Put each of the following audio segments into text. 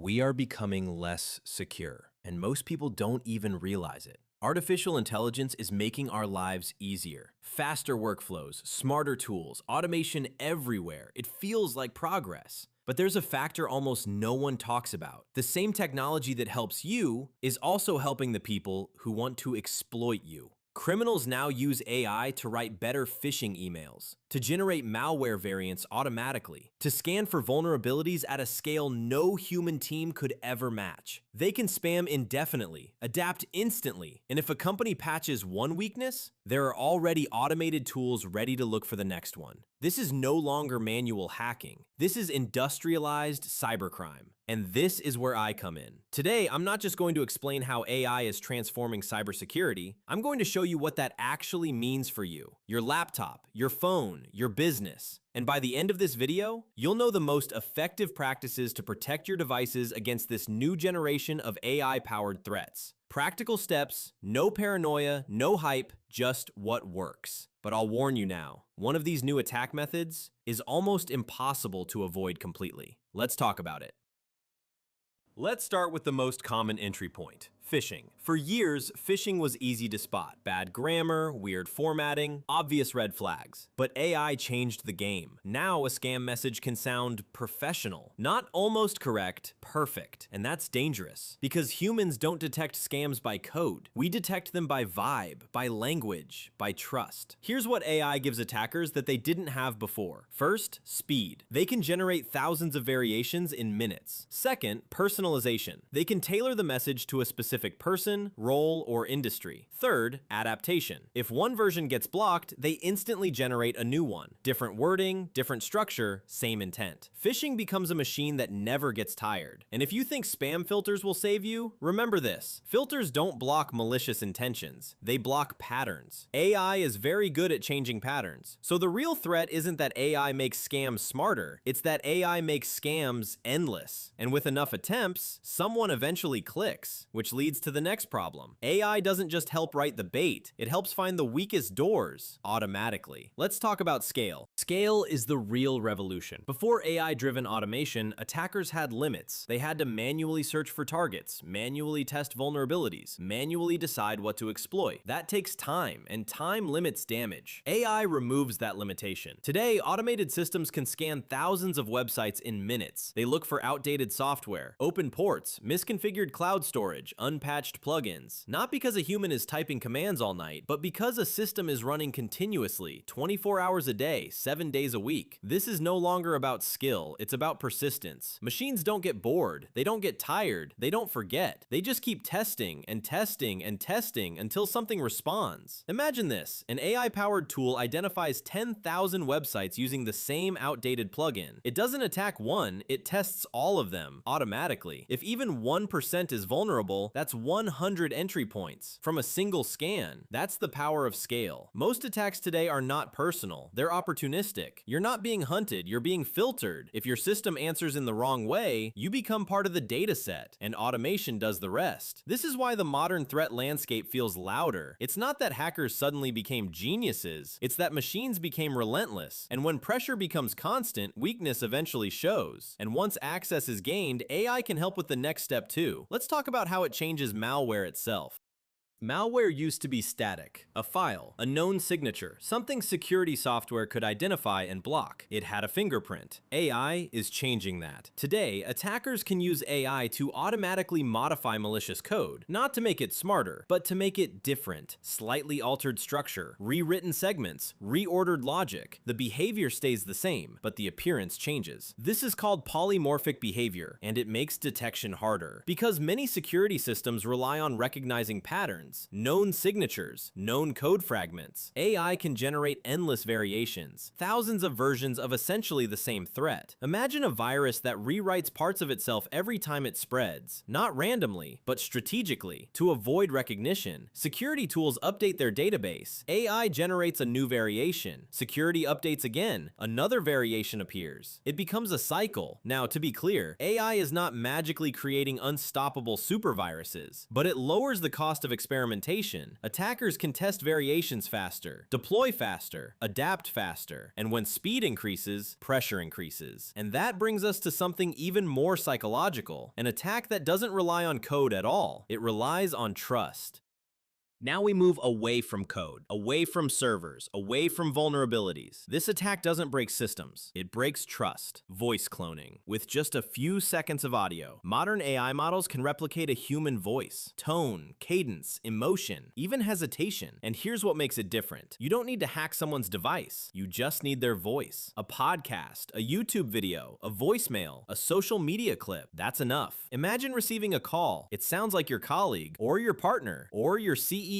We are becoming less secure, and most people don't even realize it. Artificial intelligence is making our lives easier. Faster workflows, smarter tools, automation everywhere. It feels like progress. But there's a factor almost no one talks about. The same technology that helps you is also helping the people who want to exploit you. Criminals now use AI to write better phishing emails, to generate malware variants automatically, to scan for vulnerabilities at a scale no human team could ever match. They can spam indefinitely, adapt instantly, and if a company patches one weakness, there are already automated tools ready to look for the next one. This is no longer manual hacking. This is industrialized cybercrime. And this is where I come in. Today, I'm not just going to explain how AI is transforming cybersecurity. I'm going to show you what that actually means for you, your laptop, your phone, your business. And by the end of this video, you'll know the most effective practices to protect your devices against this new generation of AI-powered threats. Practical steps, no paranoia, no hype, just what works. But I'll warn you now, one of these new attack methods is almost impossible to avoid completely. Let's talk about it. Let's start with the most common entry point, phishing. For years, phishing was easy to spot. Bad grammar, weird formatting, obvious red flags. But AI changed the game. Now a scam message can sound professional. Not almost correct, perfect. And that's dangerous, because humans don't detect scams by code. We detect them by vibe, by language, by trust. Here's what AI gives attackers that they didn't have before. First, speed. They can generate thousands of variations in minutes. Second, personalization. They can tailor the message to a specific person, role, or industry. Third, adaptation. If one version gets blocked, they instantly generate a new one. Different wording, different structure, same intent. Phishing becomes a machine that never gets tired. And if you think spam filters will save you, remember this. Filters don't block malicious intentions. They block patterns. AI is very good at changing patterns. So the real threat isn't that AI makes scams smarter. It's that AI makes scams endless. And with enough attempts, someone eventually clicks, which leads to the next problem. AI doesn't just help write the bait, it helps find the weakest doors automatically. Let's talk about scale. Scale is the real revolution. Before AI-driven automation, attackers had limits. They had to manually search for targets, manually test vulnerabilities, manually decide what to exploit. That takes time, and time limits damage. AI removes that limitation. Today, automated systems can scan thousands of websites in minutes. They look for outdated software, open ports, misconfigured cloud storage, unpatched plugins. Not because a human is typing commands all night, but because a system is running continuously, 24 hours a day, 7 days a week. This is no longer about skill, it's about persistence. Machines don't get bored, they don't get tired, they don't forget. They just keep testing and testing and testing until something responds. Imagine this, an AI-powered tool identifies 10,000 websites using the same outdated plugin. It doesn't attack one, it tests all of them automatically. If even 1% is vulnerable, that's 100 entry points from a single scan. That's the power of scale. Most attacks today are not personal, they're opportunistic. You're not being hunted, you're being filtered. If your system answers in the wrong way, you become part of the data set, and automation does the rest. This is why the modern threat landscape feels louder. It's not that hackers suddenly became geniuses, it's that machines became relentless. And when pressure becomes constant, weakness eventually shows. And once access is gained, AI can help with the next step too. Let's talk about how it changes malware itself. Malware used to be static, a file, a known signature, something security software could identify and block. It had a fingerprint. AI is changing that. Today, attackers can use AI to automatically modify malicious code, not to make it smarter, but to make it different. Slightly altered structure, rewritten segments, reordered logic. The behavior stays the same, but the appearance changes. This is called polymorphic behavior, and it makes detection harder. Because many security systems rely on recognizing patterns, known signatures, known code fragments. AI can generate endless variations, thousands of versions of essentially the same threat. Imagine a virus that rewrites parts of itself every time it spreads, not randomly, but strategically. To avoid recognition, security tools update their database. AI generates a new variation. Security updates again. Another variation appears. It becomes a cycle. Now, to be clear, AI is not magically creating unstoppable superviruses, but it lowers the cost of experimentation experimentation, attackers can test variations faster, deploy faster, adapt faster, and when speed increases, pressure increases. And that brings us to something even more psychological, an attack that doesn't rely on code at all. It relies on trust. Now we move away from code, away from servers, away from vulnerabilities. This attack doesn't break systems. It breaks trust. Voice cloning. With just a few seconds of audio, modern AI models can replicate a human voice, tone, cadence, emotion, even hesitation. And here's what makes it different. You don't need to hack someone's device. You just need their voice. A podcast, a YouTube video, a voicemail, a social media clip. That's enough. Imagine receiving a call. It sounds like your colleague, or your partner, or your CEO.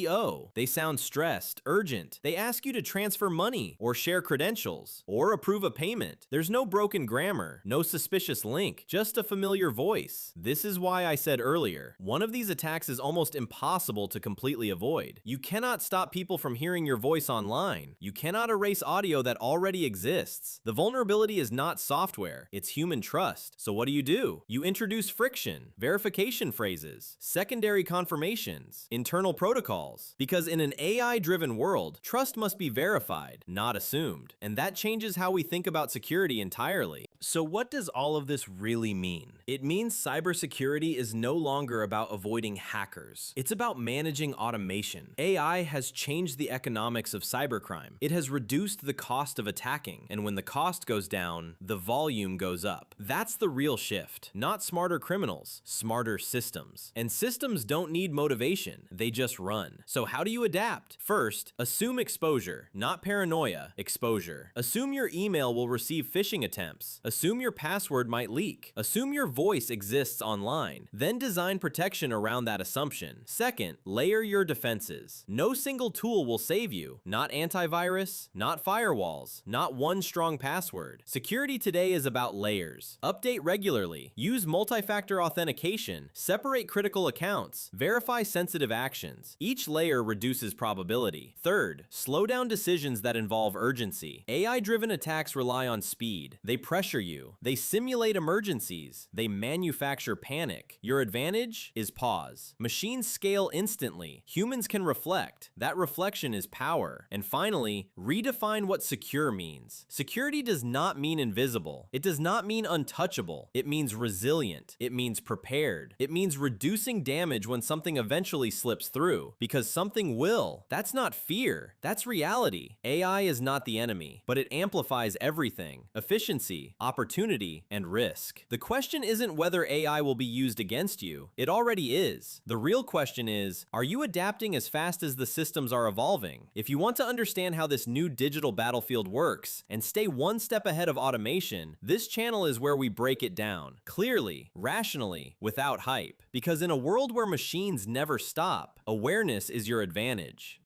They sound stressed, urgent. They ask you to transfer money, or share credentials, or approve a payment. There's no broken grammar, no suspicious link, just a familiar voice. This is why I said earlier, one of these attacks is almost impossible to completely avoid. You cannot stop people from hearing your voice online. You cannot erase audio that already exists. The vulnerability is not software, it's human trust. So what do? You introduce friction, verification phrases, secondary confirmations, internal protocols. Because in an AI-driven world, trust must be verified, not assumed. And that changes how we think about security entirely. So what does all of this really mean? It means cybersecurity is no longer about avoiding hackers. It's about managing automation. AI has changed the economics of cybercrime. It has reduced the cost of attacking. And when the cost goes down, the volume goes up. That's the real shift. Not smarter criminals, smarter systems. And systems don't need motivation. They just run. So how do you adapt? First, assume exposure, not paranoia, exposure. Assume your email will receive phishing attempts. Assume your password might leak. Assume your voice exists online. Then design protection around that assumption. Second, layer your defenses. No single tool will save you. Not antivirus, not firewalls, not one strong password. Security today is about layers. Update regularly. Use multi-factor authentication. Separate critical accounts. Verify sensitive actions. Each layer reduces probability. Third, slow down decisions that involve urgency. AI-driven attacks rely on speed. They pressure you. They simulate emergencies. They manufacture panic. Your advantage is pause. Machines scale instantly. Humans can reflect. That reflection is power. And finally, redefine what secure means. Security does not mean invisible. It does not mean untouchable. It means resilient. It means prepared. It means reducing damage when something eventually slips through. Because something will. That's not fear. That's reality. AI is not the enemy, but it amplifies everything. Efficiency, opportunity, and risk. The question isn't whether AI will be used against you. It already is. The real question is, are you adapting as fast as the systems are evolving? If you want to understand how this new digital battlefield works and stay one step ahead of automation, this channel is where we break it down. Clearly, rationally, without hype. Because in a world where machines never stop, awareness is your advantage.